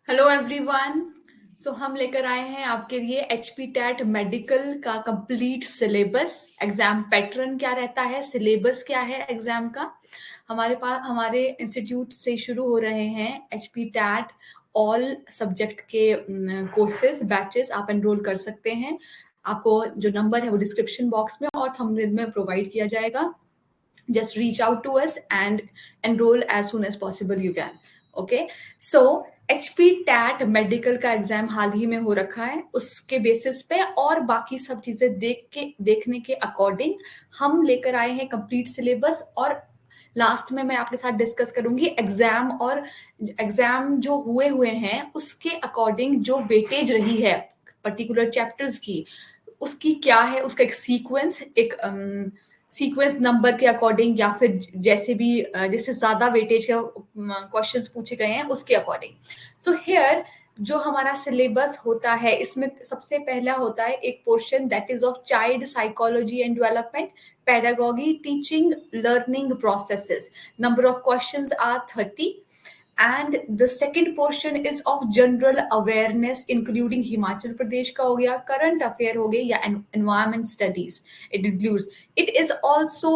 Hello everyone. सो हम लेकर आए हैं आपके लिए एचपी टैट मेडिकल का कंप्लीट सिलेबस। एग्जाम पैटर्न क्या रहता है, सिलेबस क्या है एग्जाम का। हमारे पास हमारे इंस्टीट्यूट से शुरू हो रहे हैं एचपी टैट ऑल सब्जेक्ट के कोर्सेज बैचेस आप एनरोल कर सकते हैं। आपको जो नंबर है वो डिस्क्रिप्शन बॉक्स में और थंबनेल में प्रोवाइड किया जाएगा। just reach out to us and enroll as soon as possible you can. Okay, so HP TET medical का एग्जाम हाल ही में हो रखा है, उसके बेसिस पे और बाकी सब चीजें देखने के अकॉर्डिंग हम लेकर आए हैं कंप्लीट सिलेबस। और लास्ट में मैं आपके साथ डिस्कस करूंगी एग्जाम और एग्जाम जो हुए हैं उसके अकॉर्डिंग जो वेटेज रही है पर्टिकुलर चैप्टर्स की, उसकी क्या है, उसका एक सीक्वेंस नंबर के अकॉर्डिंग या फिर जैसे भी जैसे ज्यादा वेटेज का क्वेश्चंस पूछे गए हैं उसके अकॉर्डिंग। सो हियर जो हमारा सिलेबस होता है इसमें सबसे पहला होता है एक portion that is of child psychology and development, pedagogy, teaching, learning processes. Number of questions are 30. And the second portion is of general awareness including Himachal Pradesh का हो गया, current affair हो गए या environment studies. It includes. It is also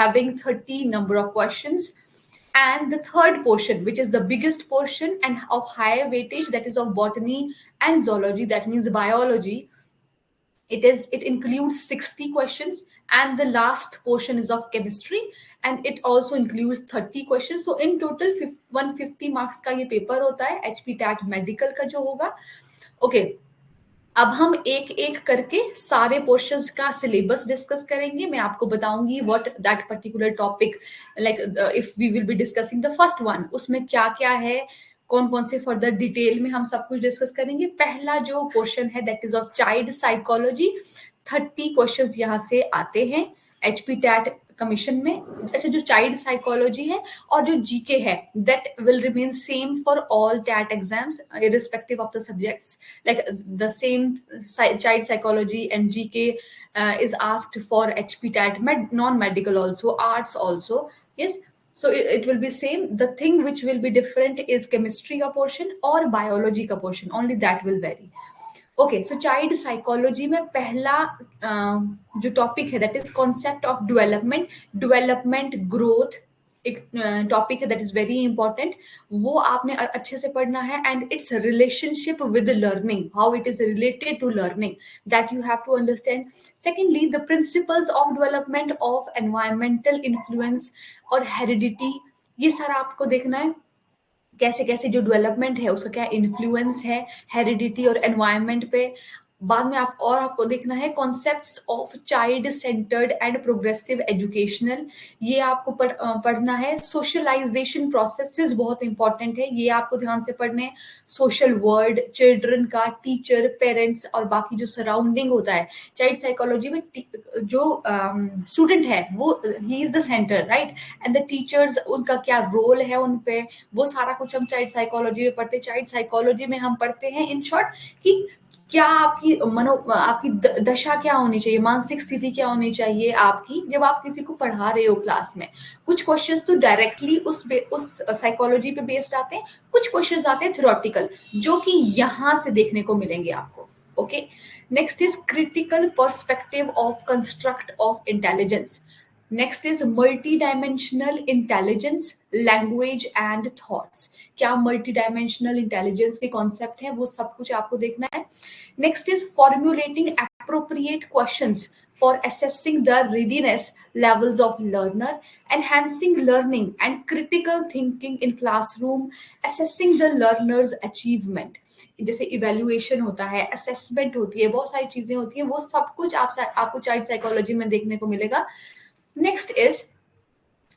having 30 number of questions. And the third portion, which is the biggest portion and of higher weightage, that is of botany and zoology, that means biology. It includes 60 questions, and the last portion is of chemistry and it also includes 30 questions. So in total 150 marks का ये paper होता है HP TET medical का जो होगा। Okay, अब हम एक एक करके सारे पोर्शंस का सिलेबस डिस्कस करेंगे। मैं आपको बताऊंगी what that particular topic, like if we will be discussing the first one, उसमें क्या क्या है, कौन कौन से फर्दर डिटेल में हम सब कुछ डिस्कस करेंगे। पहला जो क्वेश्चन है that is of child psychology, 30 questions यहाँ से आते हैं एचपी टैट कमीशन में। अच्छा, जो चाइल्ड साइकोलॉजी है और जो जीके है that will remain same for all TET exams irrespective of the subjects, like the same child psychology and gk is asked for hp tat non-medical also, arts also. Yes, so it will be same. The thing which will be different is chemistry का portion और biology का portion, only that will vary. Okay, so child psychology में पहला जो topic है that is concept of development growth, एक topic है that is very important. वो आपने अच्छे से पढ़ना है and its relationship with learning, how it is related to learning, that you have to understand. Secondly, the principles of development of environmental influence और heredity, ये सारा आपको देखना है। कैसे कैसे जो डेवलपमेंट है उसका क्या इन्फ्लुएंस है हेरिडिटी और एनवायरनमेंट पे। बाद में आपको देखना है concepts of child centred and progressive educational, ये आपको पढ़ना है। सोशलाइजेशन प्रोसेसेस बहुत इंपॉर्टेंट है, ये आपको ध्यान से पढ़ने हैं। सोशल वर्ड, चिल्ड्रन का, टीचर, पेरेंट्स और बाकी जो सराउंडिंग होता है चाइल्ड साइकोलॉजी में, जो स्टूडेंट है वो he is the centre, right, and the teachers, उनका क्या रोल है उन पे, वो सारा कुछ हम चाइल्ड साइकोलॉजी में पढ़ते हैं। चाइल्ड साइकोलॉजी में हम पढ़ते हैं इन शॉर्ट कि क्या आपकी दशा क्या होनी चाहिए, मानसिक स्थिति क्या होनी चाहिए आपकी जब आप किसी को पढ़ा रहे हो क्लास में। कुछ क्वेश्चंस तो डायरेक्टली उस साइकोलॉजी पे बेस्ड आते हैं, कुछ क्वेश्चंस आते हैं थ्योरेटिकल जो कि यहां से देखने को मिलेंगे आपको। Okay, next is critical perspective of construct of intelligence. Next is multi dimensional intelligence, language and thoughts. क्या मल्टी डायमेंशनल इंटेलिजेंस के कॉन्सेप्ट है वो सब कुछ आपको देखना है। Next is formulating appropriate questions for assessing the readiness levels of learner, enhancing learning and critical thinking in classroom, assessing the learner's achievement। जैसे इवेल्युएशन होता है, असेसमेंट होती है, बहुत सारी चीजें होती हैं, वो सब कुछ आपको चाइल्ड साइकोलॉजी में देखने को मिलेगा। Next is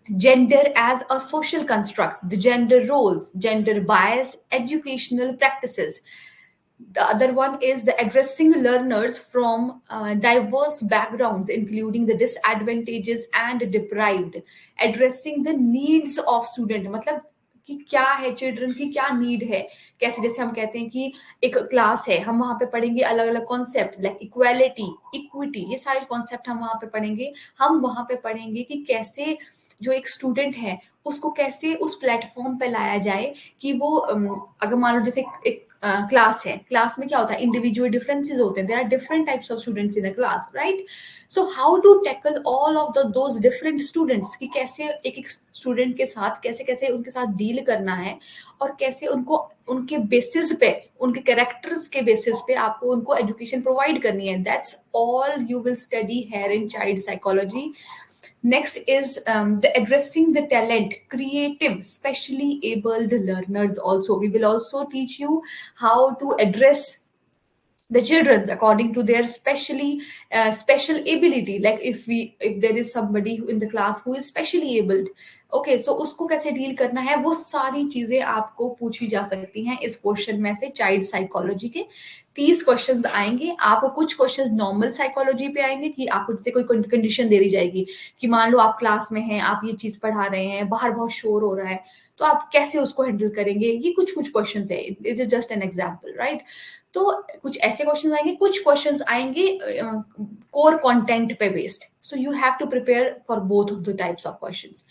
gender as a social construct, the gender roles, gender bias, educational practices. The other one is the addressing learners from diverse backgrounds, including the disadvantages and deprived, addressing the needs of student, मतलब कि क्या है children की क्या need है। कैसे, जैसे हम कहते हैं कि एक क्लास है, हम वहां पे पढ़ेंगे अलग अलग कॉन्सेप्ट लाइक इक्वालिटी, इक्विटी, ये सारे कॉन्सेप्ट हम वहां पे पढ़ेंगे। हम वहां पे पढ़ेंगे कि कैसे जो एक स्टूडेंट है उसको कैसे उस प्लेटफॉर्म पे लाया जाए कि वो अगर मान लो जैसे एक क्लास है, क्लास में क्या होता है, इंडिविजुअल डिफरेंसेस होते हैं, there are different types of students in a class, right? So how to tackle all of the those different students, कि कैसे एक एक स्टूडेंट के साथ कैसे कैसे उनके साथ डील करना है, और कैसे उनको उनके बेसिस पे, उनके कैरेक्टर्स के बेसिस पे आपको उनको एजुकेशन प्रोवाइड करनी है। That's all you will study here in child psychology. Next is the addressing the talent, creative, specially abled learners. Also, we will also teach you how to address the children's according to their special ability. Like if there is somebody in the class who is specially abled, okay so उसको कैसे deal करना है, वो सारी चीजें आपको पूछी जा सकती हैं इस क्वेश्चन में से। चाइल्ड साइकोलॉजी के 30 क्वेश्चंस आएंगे आपको। कुछ क्वेश्चंस नॉर्मल साइकोलॉजी पे आएंगे कि आपको जैसे कोई कंडीशन दे दी जाएगी कि मान लो आप क्लास में हैं, आप ये चीज पढ़ा रहे हैं, बाहर बहुत शोर हो रहा है, तो आप कैसे उसको हैंडल करेंगे। ये कुछ कुछ क्वेश्चंस है, it is just an example, right? तो कुछ ऐसे क्वेश्चंस आएंगे, कुछ क्वेश्चंस आएंगे कोर कंटेंट पे based. So you have to prepare for both of the types of questions.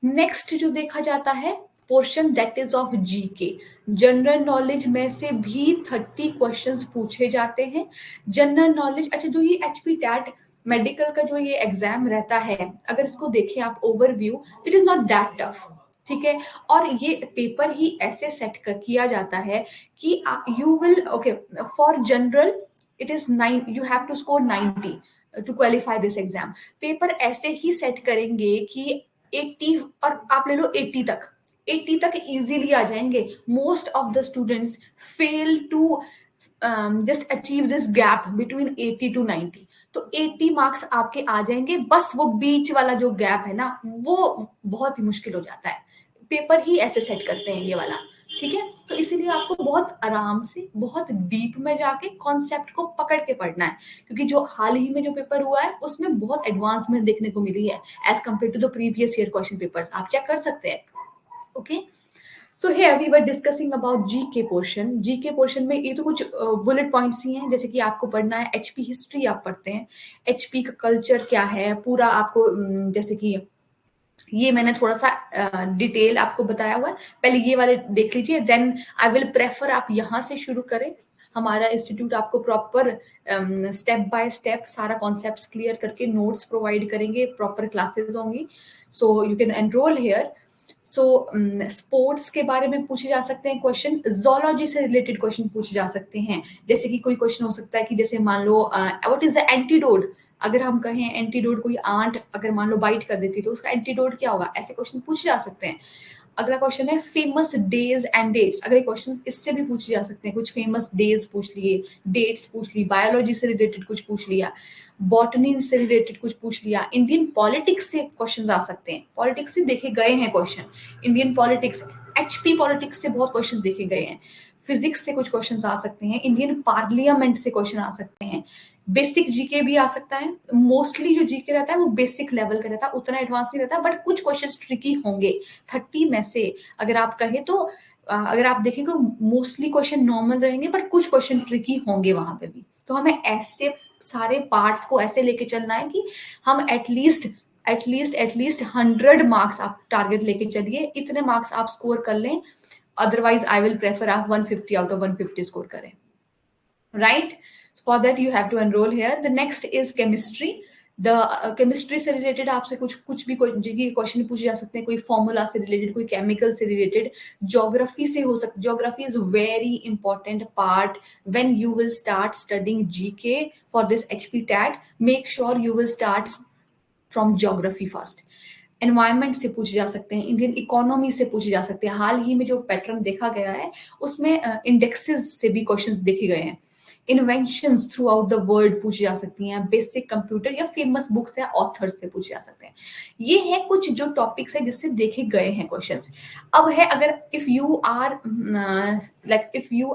Next जो देखा जाता है portion that is of GK. General knowledge में से भी 30 क्वेश्चंस पूछे जाते हैं। जनरल नॉलेज, अच्छा जो ये एचपी टैट मेडिकल का जो ये एग्जाम रहता है, अगर इसको देखें आप overview, it is not that tough, ठीक है? और ये पेपर ही ऐसे सेट कर किया जाता है कि you will okay for general it is 9, you have to score 90 to qualify this exam. Paper ऐसे ही सेट करेंगे कि 80, और आप ले लो 80 तक, 80 तक इजीली आ जाएंगे। Most of the students fail to just achieve this gap between 80 to 90। तो 80 मार्क्स आपके आ जाएंगे, बस वो बीच वाला जो गैप है ना, वो बहुत ही मुश्किल हो जाता है। पेपर ही ऐसे सेट करते हैं ये वाला, ठीक है? तो इसीलिए आपको बहुत आराम से, बहुत डीप में जाके कॉन्सेप्ट को पकड़ के पढ़ना है, क्योंकि जो हाल ही में जो पेपर हुआ है उसमें बहुत एडवांसमेंट देखने को मिली है as compare to the previous year question papers. आप चेक कर सकते हैं, okay? So here we were discussing about GK portion. GK portion में ये तो कुछ बुलेट पॉइंट्स ही हैं, जैसे कि आपको पढ़ना है एचपी हिस्ट्री, आप पढ़ते हैं एचपी का कल्चर क्या है पूरा आपको, जैसे कि ये मैंने थोड़ा सा डिटेल आपको बताया हुआ है, पहले ये वाले देख लीजिए, देन आई विल प्रेफर आप यहाँ से शुरू करें। हमारा इंस्टीट्यूट आपको प्रॉपर स्टेप बाय स्टेप सारा कॉन्सेप्ट्स क्लियर करके नोट्स प्रोवाइड करेंगे, प्रॉपर क्लासेस होंगी, सो you can enrol here. So sports के बारे में पूछे जा सकते हैं क्वेश्चन, जोलॉजी से रिलेटेड क्वेश्चन पूछे जा सकते हैं, जैसे कि कोई क्वेश्चन हो सकता है कि जैसे मान लो व्हाट इज द एंटीडोट, अगर हम कहें एंटीडोट, कोई आंट अगर मान लो बाइट कर देती तो उसका एंटीडोट क्या होगा, ऐसे क्वेश्चन पूछे जा सकते हैं। अगला क्वेश्चन है फेमस डेज एंड डेट्स, अगले क्वेश्चन इससे भी पूछे जा सकते हैं, कुछ फेमस डेज पूछ लिए, डेट्स पूछ ली, बायोलॉजी से रिलेटेड कुछ पूछ लिया, बॉटनी से रिलेटेड कुछ पूछ लिया, इंडियन पॉलिटिक्स से क्वेश्चन आ सकते हैं, पॉलिटिक्स से देखे गए हैं question, Indian politics, HP politics से बहुत क्वेश्चन देखे गए हैं, फिजिक्स से कुछ क्वेश्चन आ सकते हैं, इंडियन पार्लियामेंट से क्वेश्चन आ सकते हैं, बेसिक जीके भी आ सकता है। मोस्टली जो जीके रहता है वो बेसिक लेवल का रहता है, उतना एडवांस नहीं रहता, बट कुछ क्वेश्चंस ट्रिकी होंगे 30 में से। अगर आप कहें तो अगर आप देखें तो मोस्टली क्वेश्चन नॉर्मल रहेंगे, बट कुछ क्वेश्चन ट्रिकी होंगे वहां पे भी। तो हमें ऐसे सारे पार्ट्स को ऐसे लेके चलना है कि हम एटलीस्ट 100 मार्क्स आप टारगेट लेके चलिए, इतने मार्क्स आप स्कोर कर लें, अदरवाइज आई विल प्रेफर आप 150 आउट ऑफ 150 स्कोर करें, right? For that you have to enroll here. The next is chemistry. The chemistry से रिलेटेड आपसे कुछ भी कोई क्वेश्चन पूछे जा सकते हैं, कोई फॉर्मूला से रिलेटेड, कोई केमिकल से रिलेटेड, ज्योग्राफी से हो सकता। Geography is very important part when you will start studying GK for this HP TET. Make sure you will start from geography first. Environment से पूछे जा सकते हैं, इंडियन इकोनॉमी से पूछे जा सकते हैं। हाल ही में जो पैटर्न देखा गया है उसमें इंडेक्सेस से भी क्वेश्चन देखे गए हैं। Inventions through out the world पूछी जा सकती हैं, बेसिक कंप्यूटर या फेमस बुक्स या ऑथर्स से पूछे जा सकते हैं। ये है कुछ जो टॉपिक्स है जिससे देखे गए हैं क्वेश्चंस। अब है अगर if you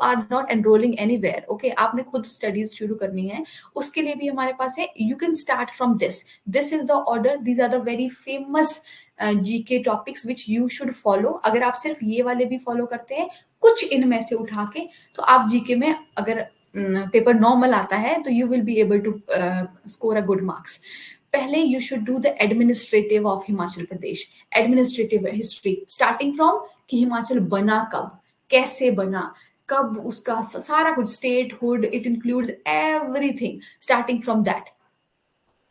are not enrolling anywhere, okay, आपने खुद स्टडीज शुरू करनी है, उसके लिए भी हमारे पास है, you can start from this is the order, these are the very famous GK topics which you should follow. अगर आप सिर्फ ये वाले भी फॉलो करते हैं कुछ इनमें से उठा के, तो आप जीके में अगर पेपर नॉर्मल आता है तो you will be able to score a good marks. पहले you should do the administrative of Himachal Pradesh, administrative history starting from कि हिमाचल बना कब, कैसे बना, कब उसका सारा कुछ, statehood, it includes everything starting from that,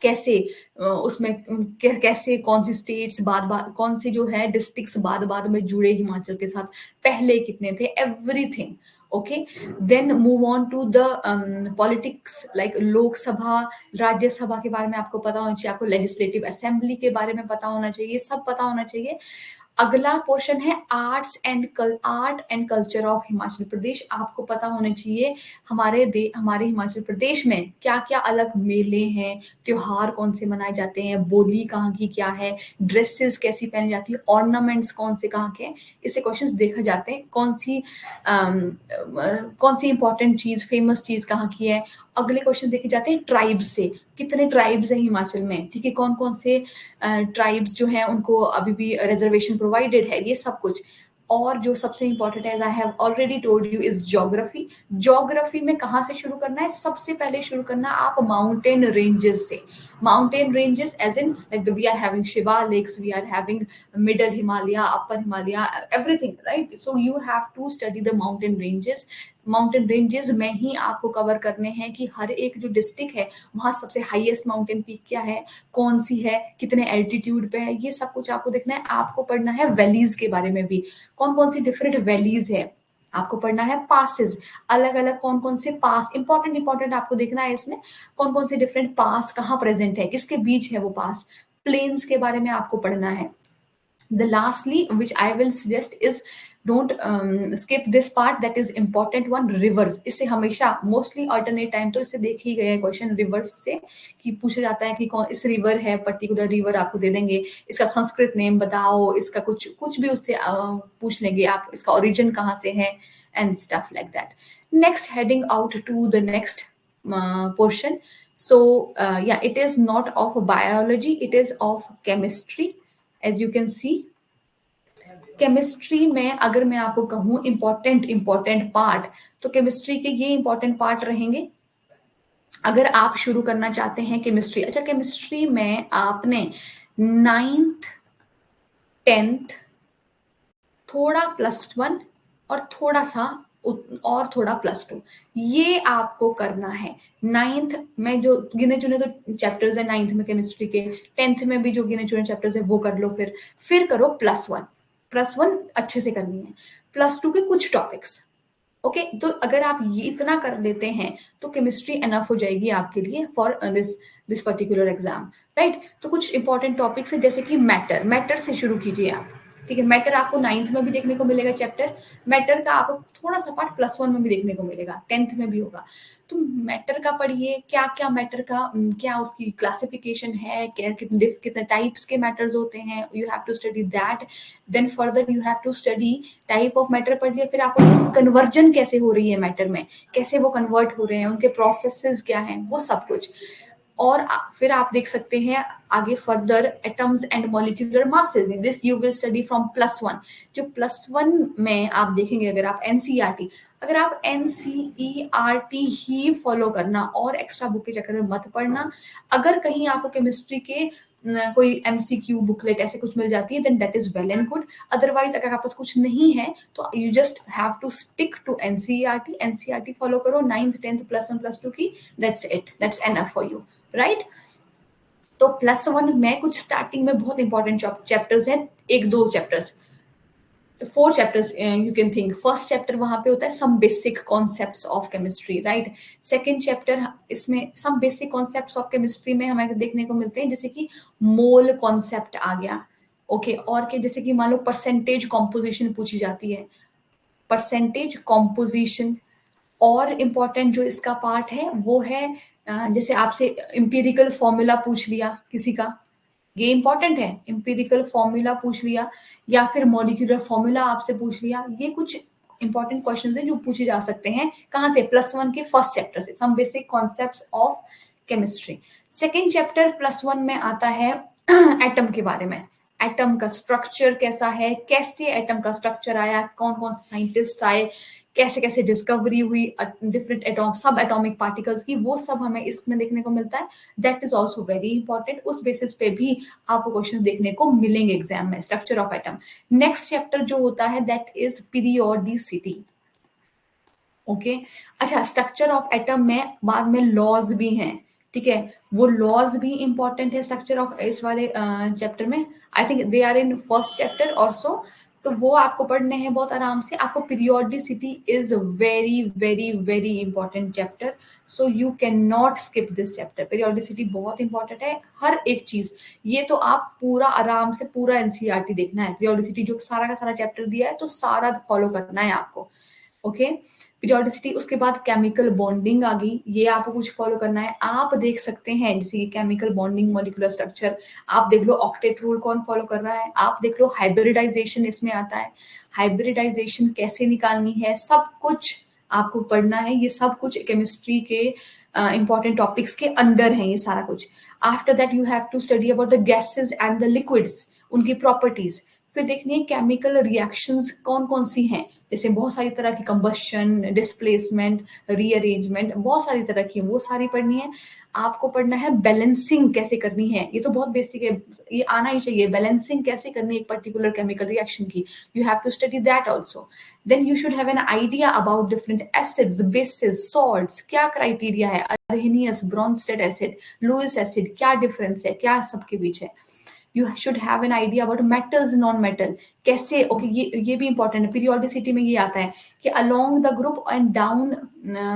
कैसे उसमें कैसे कौन सी स्टेट्स बाद कौन सी जो है डिस्ट्रिक्ट्स बाद में जुड़े हिमाचल के साथ, पहले कितने थे, everything. Okay, then move on to the politics, like Lok Sabha, Rajya Sabha के बारे में आपको पता होना चाहिए, आपको लेजिस्लेटिव असेंबली के बारे में पता होना चाहिए, सब पता होना चाहिए। अगला पोर्शन है art and culture of Himachal Pradesh. आपको पता होना चाहिए हमारे हिमाचल प्रदेश में क्या क्या अलग मेले हैं, त्योहार कौन से मनाए जाते हैं, बोली कहाँ की क्या है, ड्रेसेस कैसी पहनी जाती है, ऑर्नामेंट्स कौन से कहाँ के हैं, इससे क्वेश्चंस देखा जाते हैं। कौन सी इंपॉर्टेंट चीज, फेमस चीज कहाँ की है। अगले क्वेश्चन देखे जाते हैं ट्राइब्स से, कितने ट्राइब्स हैं हिमाचल में, ठीक है, कौन कौन से ट्राइब्स जो हैं उनको अभी भी रिजर्वेशन प्रोवाइडेड है, ये सब कुछ। और जो सबसे इंपॉर्टेंट है, I have already told you, is geography. Geography में कहाँ से शुरू करना है, सबसे पहले शुरू करना आप माउंटेन रेंजेस से। Mountain ranges as in like we are having Shivaliks, we are having middle Himalaya, upper Himalaya, everything, right. So you have to study the mountain ranges. Mountain ranges में ही आपको कवर करने हैं कि हर एक जो डिस्ट्रिक्ट है वहां सबसे हाईएस्ट माउंटेन पीक क्या है, कौन सी है, कितने एल्टीट्यूड पे है, ये सब कुछ आपको देखना है। आपको पढ़ना है वैलीज के बारे में भी, कौन कौन सी डिफरेंट वैलीज है। आपको पढ़ना है पासेस, अलग अलग कौन कौन से पास, इंपॉर्टेंट आपको देखना है इसमें, कौन कौन से डिफरेंट पास कहाँ प्रेजेंट है, किसके बीच है वो पास। प्लेन्स के बारे में आपको पढ़ना है। The lastly which I will suggest is don't skip this part, that is important one, rivers। इससे हमेशा मोस्टली अल्टरनेट टाइम तो इससे देख ही गए हैं क्वेश्चन रिवर्स से, कि पूछा जाता है कि कौन इस रिवर है, पर्टिकुलर रिवर आपको दे देंगे, इसका संस्कृत नेम बताओ, इसका कुछ कुछ भी उससे पूछ लेंगे आप, इसका ओरिजिन कहाँ से है and stuff like that. Next, heading out to the next portion. So yeah, it is not of biology, it is of chemistry। as you can see, chemistry में अगर मैं आपको कहूं इंपॉर्टेंट पार्ट, तो केमिस्ट्री के ये इंपॉर्टेंट पार्ट रहेंगे। अगर आप शुरू करना चाहते हैं केमिस्ट्री, अच्छा केमिस्ट्री में आपने 9th 10th थोड़ा +1 और थोड़ा सा और थोड़ा +2, ये आपको करना है। 9th में जो गिने चुने तो चैप्टर्स है 9th में केमिस्ट्री के, 10th में भी जो गिने चुने चैप्टर्स है वो कर लो, फिर करो +1 अच्छे से करनी है, +2 के कुछ टॉपिक्स। ओके, तो अगर आप ये इतना कर लेते हैं तो केमिस्ट्री एनफ हो जाएगी आपके लिए for this particular exam, right. तो कुछ इंपॉर्टेंट टॉपिक्स है, जैसे कि मैटर से शुरू कीजिए आप, ठीक है। मैटर आपको 9th में भी देखने को मिलेगा चैप्टर, मैटर का आपको थोड़ा सा पार्ट +1 में भी देखने को मिलेगा, 10th में भी होगा। तो मैटर का पढ़िए, क्या क्या मैटर का क्या उसकी क्लासिफिकेशन है, कितने टाइप्स के मैटर्स होते हैं, you have to study that. Then further you have to study type of matter पढ़ लिया, फिर आपको कन्वर्जन कैसे हो रही है मैटर में, कैसे वो कन्वर्ट हो रहे हैं, उनके प्रोसेसेस क्या हैं, वो सब कुछ। और फिर आप देख सकते हैं आगे further atoms and molecular masses, this you will study from +1। जो +1 में आप देखेंगे, अगर आप एनसीईआरटी, अगर आप एनसीईआरटी ही फॉलो करना और एक्स्ट्रा बुक के चक्कर में मत पढ़ना। अगर कहीं आपको केमिस्ट्री के कोई एमसीक्यू बुकलेट ऐसे कुछ मिल जाती है, then that is well and good. Otherwise अगर आपके पास कुछ नहीं है तो you just have to stick to NCERT follow करो, 9th 10th +1 +2 की, that's it, that's enough for you, right. तो +1 में कुछ स्टार्टिंग में बहुत इंपॉर्टेंट चैप्टर्स हैं, 1-2 chapters, 4 chapters you can think. First chapter वहां पे होता है some basic concepts of chemistry, right. Second chapter, इसमें some basic concepts of chemistry में हमें देखने को मिलते हैं, जैसे कि मोल कॉन्सेप्ट आ गया, ओके। और के जैसे कि मान लो परसेंटेज कॉम्पोजिशन पूछी जाती है, परसेंटेज कॉम्पोजिशन। और इम्पॉर्टेंट जो इसका पार्ट है वो है जैसे आपसे इंपीरिकल फॉर्मूला पूछ लिया किसी का, ये इंपॉर्टेंट है, इंपीरिकल फॉर्मूला पूछ लिया, या फिर मॉलिक्यूलर फॉर्मूला आपसे पूछ लिया, ये कुछ इंपॉर्टेंट क्वेश्चंस हैं जो पूछे जा सकते हैं। कहाँ से? +1 के फर्स्ट चैप्टर से, some basic concepts of chemistry. Second chapter +1 में आता है एटम के बारे में, एटम का स्ट्रक्चर कैसा है, कैसे एटम का स्ट्रक्चर आया, कौन कौन से साइंटिस्ट आए, कैसे कैसे डिस्कवरी हुई डिफरेंट एटॉम सब एटॉमिक पार्टिकल्स की, वो सब हमें इसमें देखने को मिलता है। That is also very important. उस बेसिस पे भी आपको क्वेश्चन देखने को मिलेंगे एग्जाम में, structure of atom. Next chapter जो होता है दैट इज पीरियोडिसिटी। ओके अच्छा, स्ट्रक्चर ऑफ एटम में बाद में लॉज भी हैं, ठीक है, वो लॉज भी इंपॉर्टेंट है स्ट्रक्चर ऑफ इस वाले चैप्टर में। I think they are in first chapter also, तो वो आपको पढ़ने हैं बहुत आराम से। आपको periodicity is very very very important chapter, so you can not skip this chapter. Periodicity बहुत इंपॉर्टेंट है, हर एक चीज, ये तो आप पूरा आराम से पूरा एनसीईआरटी देखना है। पीरियोडिसिटी जो सारा का सारा चैप्टर दिया है तो सारा फॉलो करना है आपको। ओके पीरियोडिसिटी, उसके बाद केमिकल बॉन्डिंग आ गई, ये आपको कुछ फॉलो करना है। आप देख सकते हैं जैसे कि केमिकल बॉन्डिंग, मॉलिक्यूलर स्ट्रक्चर, आप देख लो ऑक्टेट रूल कौन फॉलो कर रहा है, आप देख लो हाइब्रिडाइजेशन इसमें आता है, हाइब्रिडाइजेशन कैसे निकालनी है, सब कुछ आपको पढ़ना है। ये सब कुछ केमिस्ट्री के इंपॉर्टेंट टॉपिक्स के अंडर है ये सारा कुछ। After that you have to study about the gases and the liquids, उनकी प्रॉपर्टीज। फिर देखनी है केमिकल रिएक्शंस कौन कौन सी हैं, जैसे बहुत सारी तरह की, कंबशन, डिस्प्लेसमेंट, रीअरेंजमेंट, बहुत सारी तरह की, वो सारी पढ़नी है। आपको पढ़ना है बैलेंसिंग कैसे करनी है, ये तो बहुत बेसिक है, ये आना ही चाहिए, बैलेंसिंग कैसे करनी है एक पर्टिकुलर केमिकल रिएक्शन की, you have to study that also. Then you should have an idea about different acids, bases, salts, क्या क्राइटेरिया है, Arrhenius, Bronsted acid, Lewis acid, क्या डिफरेंस है, क्या सबके बीच है। You should have an idea about metals, non metal कैसे, okay ये भी इंपॉर्टेंट है। पीरियोडिसिटी में ये आता है कि along the group and down,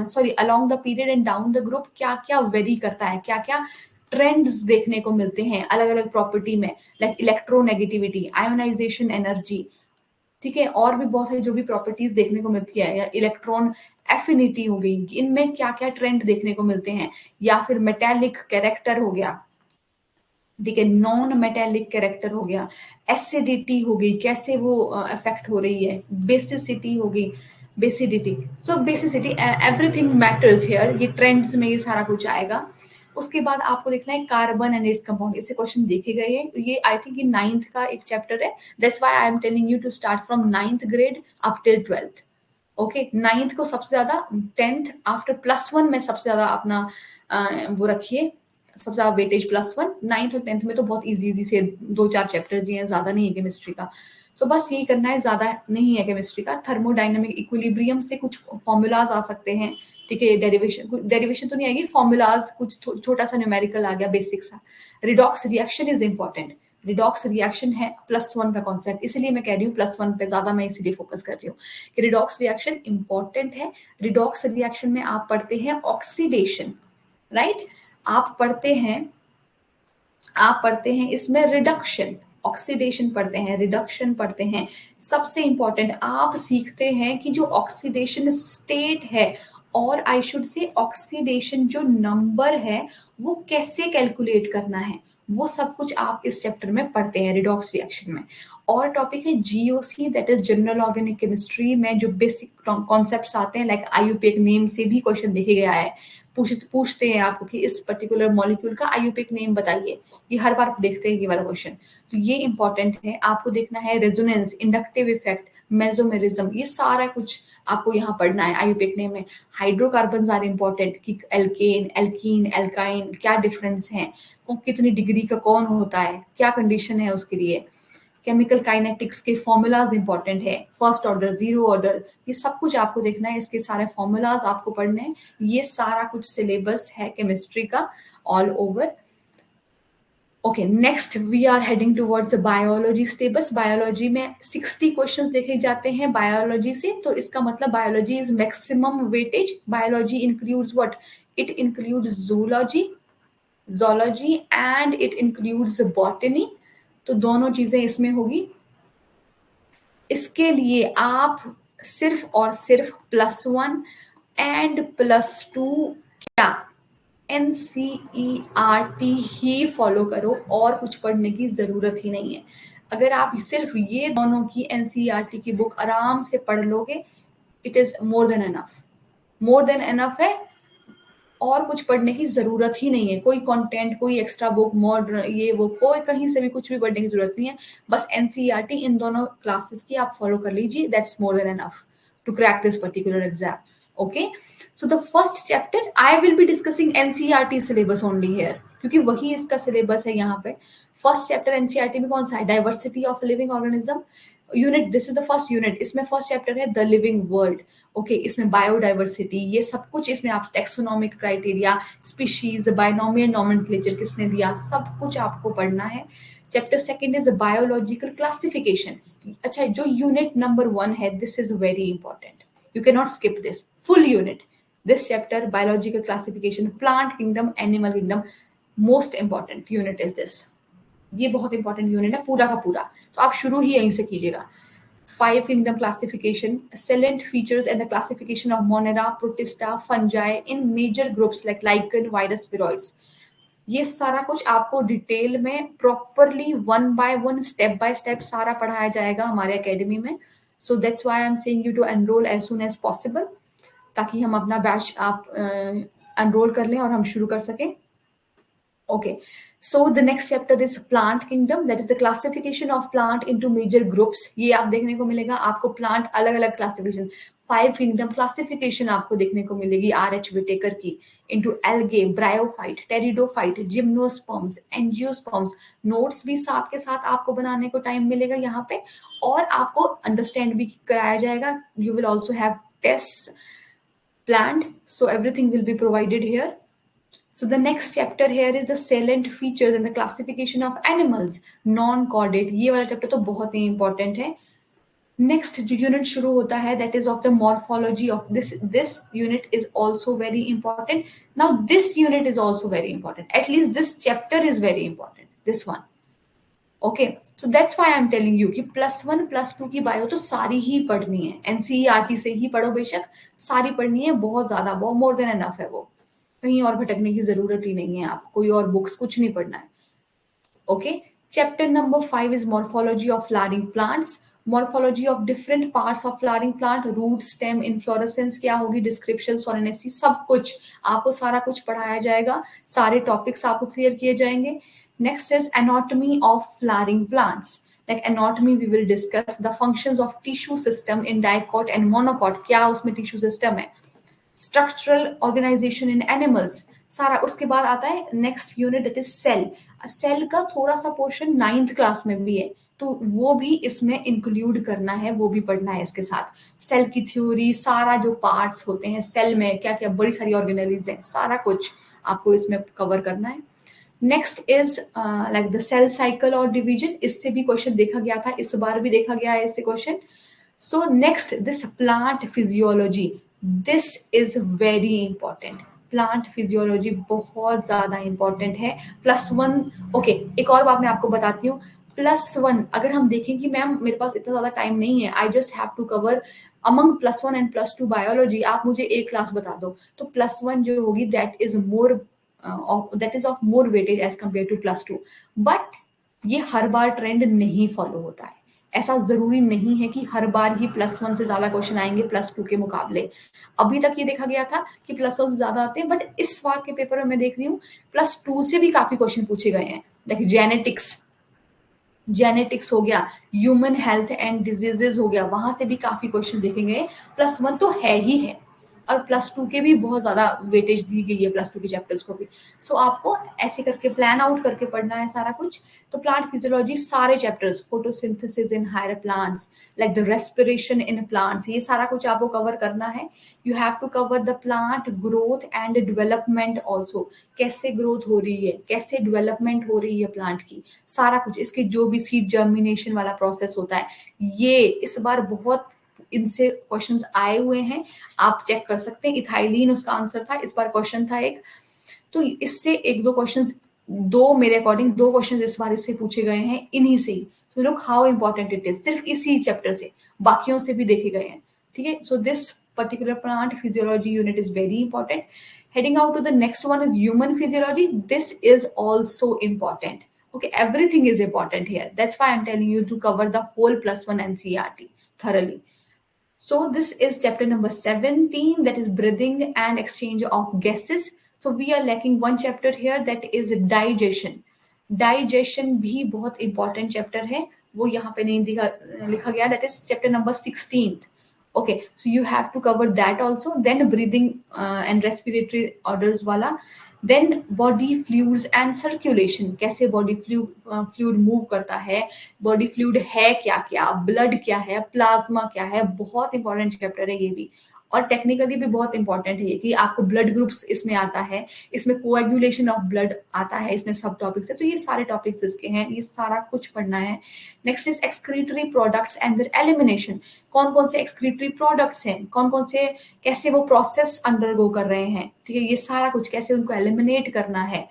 sorry along the period and down the group क्या क्या वेरी करता है, क्या क्या ट्रेंड्स देखने को मिलते हैं अलग अलग प्रॉपर्टी में, लाइक इलेक्ट्रोनेगेटिविटी, आयोनाइजेशन एनर्जी, ठीक है, और भी बहुत सारी जो भी प्रॉपर्टीज देखने को मिलती है, या इलेक्ट्रॉन एफिनिटी हो गई, इनमें क्या क्या ट्रेंड देखने को मिलते हैं, या फिर मेटेलिक कैरेक्टर हो गया, ठीक है, नॉन मेटेलिक कैरेक्टर हो गया, एसिडिटी हो गई, कैसे वो अफेक्ट हो रही है, बेसिसिटी हो गई, बेसिडिटी, सो बेसिसिटी, एवरीथिंग मैटर्स हियर, ये ट्रेंड्स में ये सारा कुछ आएगा। उसके बाद आपको देखना है कार्बन एंड इट्स कंपाउंड, इससे क्वेश्चन देखे गए हैं, ये आई थिंक ये 9th का एक चैप्टर है, that's why I am telling you to start from 9th grade up till 12th। Okay 9th को सबसे ज्यादा, 10th आफ्टर +1 में सबसे ज्यादा अपना वो रखिए, सबसे ज्यादा वेटेज +1, 9th और 10th में तो बहुत इजी से 2-4 चैप्टर्स दिए हैं, ज्यादा नहीं है केमिस्ट्री का। सो बस यही करना है, ज्यादा नहीं है केमिस्ट्री का। थर्मोडाइनमिक इक्विलिब्रियम से कुछ फॉर्मूलाज आ सकते हैं, ठीक है, डेरिवेशन तो नहीं आएगी, फॉर्मूलाज कुछ छोटा सा न्यूमेरिकल आ गया बेसिक सा। Redox reaction is important, redox reaction है +1 का कॉन्सेप्ट, इसलिए मैं कह रही हूँ +1 पे ज्यादा मैं इसीलिए फोकस कर रही हूँ कि रिडॉक्स रिएक्शन इंपॉर्टेंट है। रिडॉक्स रिएक्शन में आप पढ़ते हैं ऑक्सीडेशन, राइट, आप पढ़ते हैं इसमें रिडक्शन, ऑक्सीडेशन पढ़ते हैं, रिडक्शन पढ़ते हैं। सबसे इंपॉर्टेंट आप सीखते हैं कि जो ऑक्सीडेशन स्टेट है, और आई शुड से ऑक्सीडेशन जो नंबर है वो कैसे कैलकुलेट करना है, वो सब कुछ आप इस चैप्टर में पढ़ते हैं रिडॉक्स रिएक्शन में। और टॉपिक है GOC, that is general organic chemistry में जो बेसिक कॉन्सेप्ट्स आते हैं, लाइक आईयूपीएक नेम से भी क्वेश्चन देखे गया है, पूछते हैं आपको कि इस पर्टिकुलर मॉलिक्यूल का आईयूपीएक नेम बताइए, ये हर बार देखते हैं ये वाला क्वेश्चन, तो ये इंपॉर्टेंट है। आपको देखना है रेजोनेंस, इंडक्टिव इफेक्ट, मेसोमेरिज्म, ये सारा कुछ आपको यहाँ पढ़ना है आईयूपीएक नेम में। हाइड्रोकार्बन आर इंपॉर्टेंट कि एल्केन, एल्कीन, एल्काइन क्या डिफरेंस है, कितनी डिग्री का कौन होता है, क्या कंडीशन है उसके लिए। केमिकल काइनेटिक्स के फॉर्मूलाज इंपॉर्टेंट है, फर्स्ट ऑर्डर, जीरो ऑर्डर, ये सब कुछ आपको देखना है, इसके सारे फॉर्मूलाज आपको पढ़ने हैं। ये सारा कुछ सिलेबस है केमिस्ट्री का all over. Okay next we are heading towards biology syllabus. Biology में 60 क्वेश्चंस देखे जाते हैं बायोलॉजी से, तो इसका मतलब biology is maximum weightage. Biology includes what, it includes zoology, zoology and it includes botany, तो दोनों चीजें इसमें होगी। इसके लिए आप सिर्फ और सिर्फ +1 एंड +2 क्या NCERT ही फॉलो करो, और कुछ पढ़ने की जरूरत ही नहीं है। अगर आप सिर्फ ये दोनों की NCERT की बुक आराम से पढ़ लोगे, it is more than enough, more than enough है। और कुछ पढ़ने की जरूरत ही नहीं है, कोई कंटेंट, कोई एक्स्ट्रा बुक, मॉडर्न, ये वो, कोई कहीं से भी कुछ भी पढ़ने की जरूरत नहीं है। बस एनसीईआरटी इन दोनों क्लासेस की आप फॉलो कर लीजिए, that's more than enough to crack this particular exam. Okay, so the first chapter I will be discussing NCERT syllabus only here, क्योंकि वही इसका सिलेबस है यहाँ पे. फर्स्ट चैप्टर एनसीईआरटी में कौन सा है? Diversity of living organism unit, this is the first unit. इसमें फर्स्ट चैप्टर है द लिविंग वर्ल्ड. ओके, इसमें बायोडाइवर्सिटी, ये सब कुछ इसमें आप taxonomic criteria, species, binomial nomenclature किसने दिया, सब कुछ आपको पढ़ना है. Chapter second is biological classification. अच्छा, जो यूनिट नंबर 1 है, this is very important, you can not skip this full unit. This chapter biological classification, plant kingdom, animal kingdom, most important unit is this. ये बहुत important unit है पूरा का पूरा, तो आप शुरू ही यहीं से कीजिएगा. 5 kingdom classification, salient features and the classification of Monera, Protista, fungi in major groups like lichen, virus, spheroids. ये सारा कुछ आपको डिटेल में properly 1 by 1 step by step सारा पढ़ाया जाएगा हमारे एकेडमी में. So that's why I am saying you to enroll as soon as possible, ताकि हम अपना बैच आप एनरोल कर लें और हम शुरू कर सकें. Okay, so the next chapter is plant kingdom, that is the classification of plant into major groups. ये आप देखने को मिलेगा आपको प्लांट अलग अलग क्लासिफिकेशन. 5 kingdom classification आपको देखने को मिलेगी R.H. विटेकर की, into algae, bryophyte, pteridophyte, gymnosperms, angiosperms. Notes भी साथ के साथ आपको बनाने को टाइम मिलेगा यहाँ पे, और आपको अंडरस्टैंड भी कराया जाएगा. You will also have tests planned, so everything will be provided here. So the next chapter here is the salient features and the classification of animals, non-chordate. ये वाला चैप्टर तो बहुत ही इंपॉर्टेंट है. नेक्स्ट जो unit शुरू होता है, that is of the morphology of this unit is also very important. Now this unit is also very important, at least this chapter is very important, this one. Okay, so that's why I am telling you कि +1 +2 की bio तो सारी ही पढ़नी है, NCERT से ही पढ़ो बेशक, सारी पढ़नी है, बहुत ज्यादा, बहुत मोर देन एनफ है वो. कहीं और भटकने की जरूरत ही नहीं है, आप कोई और बुक्स कुछ नहीं पढ़ना है. Okay, chapter number 5 is morphology of flowering plants. Morphology of different parts of flowering plant, root, stem, inflorescence क्या होगी, डिस्क्रिप्शन, सोलेनेसी, सब कुछ आपको सारा कुछ पढ़ाया जाएगा, सारे टॉपिक्स आपको क्लियर किए जाएंगे. Next is anatomy of flowering plants. Like anatomy, we will discuss the functions of tissue system in dicot and monocot, क्या उसमें tissue system है. स्ट्रक्चरल ऑर्गेनाइजेशन इन एनिमल्स, सारा. उसके बाद आता है next unit, that is cell. Cell का थोड़ा सा पोर्शन 9th क्लास में भी है, तो वो भी इसमें इंक्लूड करना है, वो भी पढ़ना है इसके साथ. सेल की थ्योरी, सारा जो पार्ट्स होते हैं सेल में, क्या क्या बड़ी सारी ऑर्गेनेलिज हैं, सारा कुछ आपको इसमें कवर करना है. Next is like the cell cycle और डिवीजन, इससे भी क्वेश्चन देखा गया था, इस बार भी देखा गया है इससे question. So next, this plant physiology, this is very important. Plant physiology बहुत ज्यादा इंपॉर्टेंट है. +1, ओके, एक और बात मैं आपको बताती हूँ. +1 अगर हम देखें कि मैम मेरे पास इतना ज्यादा टाइम नहीं है, I just have to cover among +1 and +2 biology, आप मुझे एक क्लास बता दो, तो +1 जो होगी that is more that is of more weightage as compared to +2. But ये हर बार ट्रेंड नहीं फॉलो होता है. ऐसा जरूरी नहीं है कि हर बार ही +1 से ज्यादा क्वेश्चन आएंगे +2 के मुकाबले. अभी तक ये देखा गया था कि +1 से ज्यादा आते हैं, बट इस बार के पेपर में मैं देख रही हूँ +2 से भी काफी क्वेश्चन पूछे गए हैं. देखिए, जेनेटिक्स हो गया, ह्यूमन हेल्थ एंड डिजीजेज हो गया, वहां से भी काफी क्वेश्चन देखे गए. +1 तो है ही है, और +2 के भी बहुत ज्यादा वेटेज दी गई है +2 के चैप्टर्स को भी. सो आपको ऐसे करके प्लान आउट करके पढ़ना है सारा कुछ. तो प्लांट फिजियोलॉजी सारे chapters, photosynthesis in higher plants, like the respiration in plants, ये सारा कुछ आपको कवर करना है. You have to cover the plant growth and development also, कैसे ग्रोथ हो रही है, कैसे डेवलपमेंट हो रही है प्लांट की, सारा कुछ. इसके जो भी सीड जर्मिनेशन वाला प्रोसेस होता है, ये इस बार बहुत इनसे क्वेश्चंस आए हुए हैं, आप चेक कर सकते हैं. इथाइलिन उसका आंसर था, इस बार क्वेश्चन था एक, तो इससे एक दो क्वेश्चंस, मेरे अकॉर्डिंग 2 क्वेश्चंस इस बार इससे पूछे गए हैं, इन्हीं से ही. So look how important it is, सिर्फ इसी चैप्टर से, बाकियों से भी देखे गए हैं. ठीक है, so this particular plant physiology unit is very important. Heading out to the next one is human physiology. This is also important. Okay, everything is important here. That's why I'm telling you to cover the whole +1 NCERT thoroughly. So this is chapter number 17, that is breathing and exchange of gases. So we are lacking one chapter here, that is digestion. Digestion भी बहुत important chapter है, वो यहाँ पे नहीं लिखा गया, that is chapter number 16th. Okay, so you have to cover that also. Then breathing and respiratory orders वाला. Then body fluids and circulation, कैसे body fluid move करता है, body fluid है क्या क्या, blood क्या है, plasma क्या है, बहुत इंपॉर्टेंट चैप्टर है ये भी. और टेक्निकली भी बहुत इंपॉर्टेंट है ये, कि आपको ब्लड ग्रुप्स इसमें आता है, इसमें कोएगुलेशन ऑफ ब्लड आता है, इसमें सब टॉपिक्स है. तो ये सारे टॉपिक्स इसके हैं, ये सारा कुछ पढ़ना है. Next is excretory products and there elimination. कौन कौन से एक्सक्रीटरी प्रोडक्ट्स हैं, कौन कौन से, कैसे वो प्रोसेस अंडरगो कर रहे हैं, ठीक है, ये सारा कुछ कैसे उनको एलिमिनेट करना है.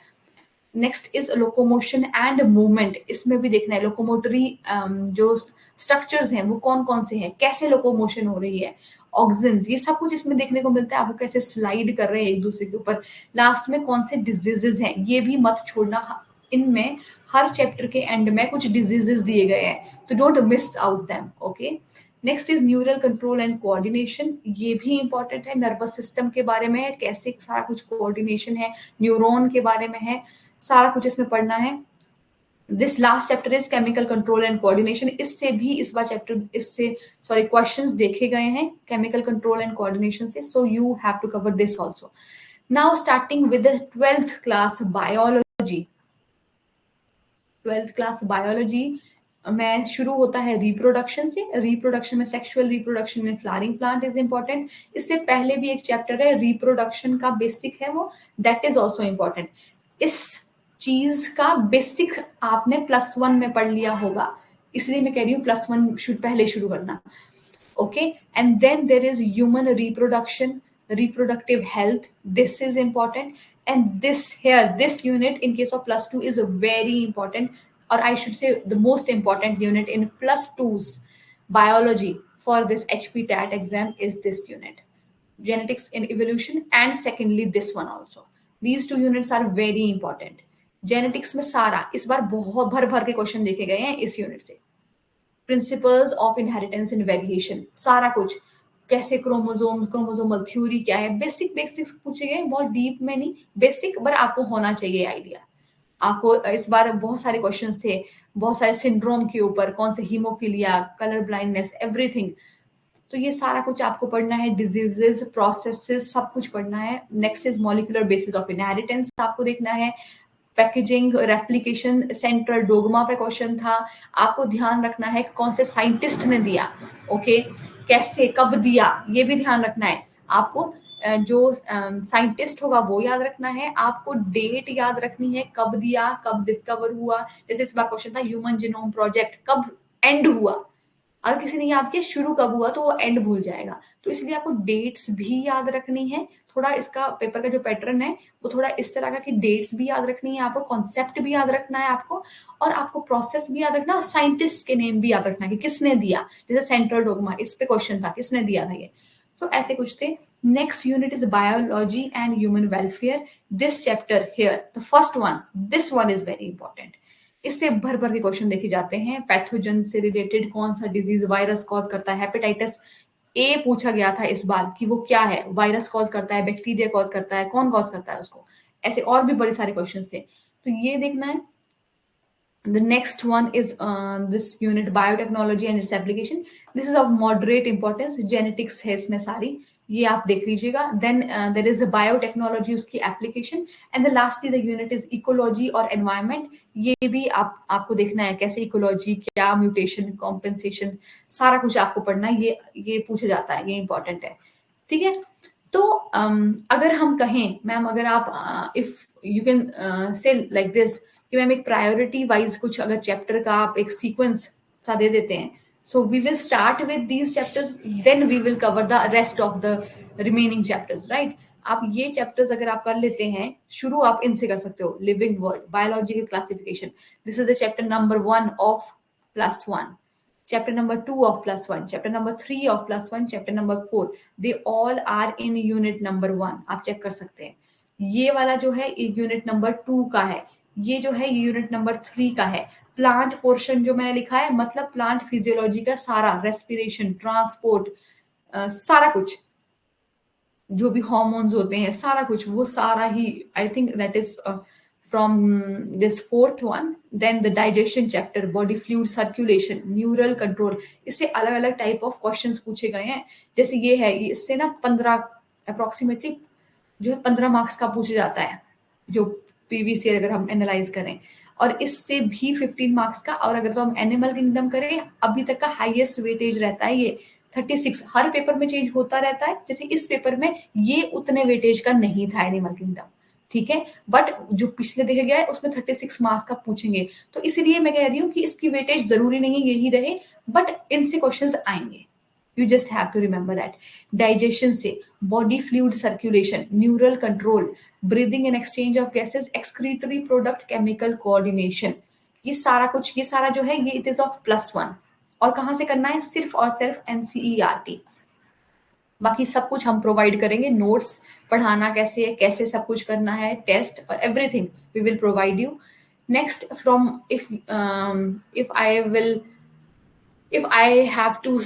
Next is locomotion and movement. इसमें भी देखना है लोकोमोटरी जो स्ट्रक्चर्स हैं वो कौन कौन से हैं, कैसे लोकोमोशन हो रही है, ऑक्सीजन, ये सब कुछ इसमें देखने को मिलता है, आपको कैसे स्लाइड कर रहे हैं एक दूसरे के ऊपर. लास्ट में कौन से डिजीजेस हैं, ये भी मत छोड़ना. इनमें हर चैप्टर के एंड में कुछ डिजीजेस दिए गए हैं, तो don't miss out them. Okay, next is neural control and coordination. ये भी इंपॉर्टेंट है, नर्वस सिस्टम के बारे में है, कैसे सारा कुछ कोऑर्डिनेशन है, न्यूरॉन के बारे में है, सारा कुछ इसमें पढ़ना है. This last chapter is chemical control and coordination. इससे भी इस बार चैप्टर इससे सॉरी क्वेश्चंस देखे गए हैं केमिकल कंट्रोल एंड कोऑर्डिनेशन से, so you have to cover this also. Now starting with the 12th class biology. 12th class biology में शुरू होता है रिप्रोडक्शन से. रिप्रोडक्शन में sexual reproduction in flowering plant is important. इससे पहले भी एक चैप्टर है रिप्रोडक्शन का बेसिक है वो, दैट इज ऑल्सो इंपॉर्टेंट. इस चीज का बेसिक आपने +1 में पढ़ लिया होगा, इसलिए मैं कह रही हूँ +1 पहले शुरू करना. ओके, and then there is human reproduction, reproductive health, this is important. And this unit in case of +2 is very important, or I should say the most important unit in +2's biology for this HPTAT exam is this unit, genetics and evolution. And secondly this one also, these two units are very important. Genetics में सारा इस बार बहुत भर भर के question देखे गए हैं इस यूनिट से. Principles of inheritance and variation, सारा कुछ, कैसे क्रोमोसोमल थ्योरी क्या है, बेसिक्स पूछे गए, बहुत डीप में नहीं, बेसिक, पर आपको होना चाहिए आइडिया. आपको इस बार बहुत सारे क्वेश्चंस थे, बहुत सारे सिंड्रोम के ऊपर, कौन से हीमोफीलिया, कलर ब्लाइंडनेस, एवरीथिंग. तो ये सारा कुछ आपको पढ़ना है, डिजीजेस, प्रोसेसेस, सब कुछ पढ़ना है. Next is molecular basis of inheritance, आपको देखना है. पैकेजिंग, रेप्लिकेशन, सेंट्रल डोगमा पे क्वेश्चन था. आपको ध्यान रखना है कि कौन से साइंटिस्ट ने दिया, ओके, कैसे, कब दिया, ये भी ध्यान रखना है आपको. जो साइंटिस्ट होगा वो याद रखना है, आपको डेट याद रखनी है, कब दिया, कब डिस्कवर हुआ. जैसे इस बार क्वेश्चन था ह्यूमन जीनोम प्रोजेक्ट कब एंड हुआ, अगर किसी ने याद किया शुरू कब हुआ तो वो एंड भूल जाएगा. तो इसलिए आपको डेट्स भी याद रखनी है. थोड़ा इसका पेपर का जो पैटर्न है वो थोड़ा इस तरह का कि डेट्स भी याद रखनी है, आपको कॉन्सेप्ट भी याद रखना है आपको, और आपको प्रोसेस भी याद रखना, और साइंटिस्ट के नेम भी याद रखना है कि किसने दिया. जैसे सेंट्रल डोगमा, इस पे क्वेश्चन था किसने दिया था ये. सो ऐसे कुछ थे. Next unit is biology and human welfare. This chapter here, the first one, this one is very important. इससे भर भर के क्वेश्चन देखे जाते हैं. पैथोजन से रिलेटेड कौन सा डिजीज वायरस कॉज करता है, हेपेटाइटिस ए पूछा गया था इस बार कि वो क्या है, वायरस कॉज करता है, बैक्टीरिया कॉज करता है, कौन कॉज करता है उसको. ऐसे और भी बड़े सारे क्वेश्चंस थे, तो ये देखना है. The next one is this unit biotechnology and its application. This is of moderate importance. Genetics है इसमें सारी, ये आप देख लीजिएगा. Then there is a biotechnology, उसकी application. And the lastly the unit is ecology और environment. ये भी आपको देखना है कैसे ecology, क्या mutation, compensation, सारा कुछ आपको पढ़ना है. ये पूछा जाता है, ये important है, ठीक है. तो अगर हम कहें मैम, अगर आप if you can say like this कि मैम एक प्रायोरिटी वाइज कुछ अगर चैप्टर का आप एक सीक्वेंस सा दे देते हैं, so we will start with these chapters, then we will cover the rest of the remaining chapters, right. आप ये चैप्टर्स अगर आप कर लेते हैं शुरू, आप इनसे कर सकते हो. Living world, biological classification, this is the chapter number 1 of +1, chapter number 2 of +1, chapter number 3 of +1, chapter number 4, they all are in unit number 1. आप चेक कर सकते हैं. ये वाला जो है यूनिट नंबर 2 का है, ये जो है यूनिट नंबर 3 का है. प्लांट पोर्शन जो मैंने लिखा है, मतलब प्लांट फिजियोलॉजी का सारा, रेस्पिरेशन, ट्रांसपोर्ट, सारा कुछ. जो भी हॉर्मोन्स होते हैं, सारा कुछ, वो सारा ही, I think that is from this fourth one. Then the digestion chapter, body fluid circulation, neural control, इससे अलग अलग टाइप ऑफ क्वेश्चंस पूछे गए हैं। जैसे ये है, इससे ना 15 अप्रोक्सीमेटली जो है 15 मार्क्स का पूछा जाता है, जो प्रीवियस ईयर अगर हम एनालाइज करें, और इससे भी 15 मार्क्स का। और अगर तो हम एनिमल किंगडम करें, अभी तक का हाईएस्ट वेटेज रहता है ये 36। हर पेपर में चेंज होता रहता है, जैसे इस पेपर में ये उतने वेटेज का नहीं था एनिमल किंगडम, ठीक है, बट जो पिछले देखा गया है उसमें 36 मार्क्स का पूछेंगे। तो इसीलिए मैं कह रही हूँ कि इसकी वेटेज जरूरी नहीं यही रहे, बट इनसे क्वेश्चंस आएंगे। You just have to remember that. Digestion से body fluid circulation, neural control, breathing and exchange of gases, excretory product, chemical coordination, ये सारा कुछ, ये सारा जो है ये इट इज ऑफ +1। और कहाँ से करना है? सिर्फ और सिर्फ एनसीईआरटी। बाकी सब कुछ हम प्रोवाइड करेंगे, नोट्स, पढ़ाना कैसे है, कैसे सब कुछ करना है, टेस्ट और everything we will provide you. Next from, if I will, if I have to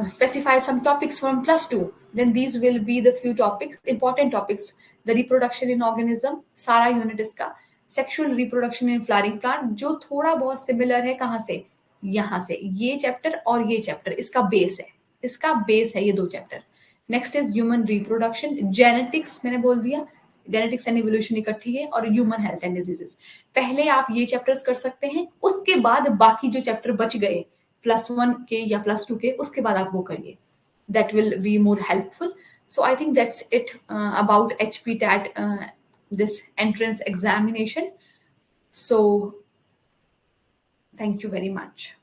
specify some topics from +2, then these will be the few topics, important topics. The reproduction in organism, सारा unit इसका, sexual reproduction in flowering plant, जो थोड़ा बहुत similar है, कहाँ से? यहाँ से, ये चैप्टर और ये चैप्टर इसका बेस है, इसका बेस है ये दो chapter. Next is human reproduction, genetics मैंने बोल दिया, जेनेटिक्स एंड इवोल्यूशन इकट्ठी है, और ह्यूमन हेल्थ एंड डिजीजेस। पहले आप ये चैप्टर्स कर सकते हैं, उसके बाद बाकी जो चैप्टर बच गए +1 के या +2 के, उसके बाद आप वो करिए, that will be more helpful. So I think that's it about HPTAT, this entrance examination. So thank you very much.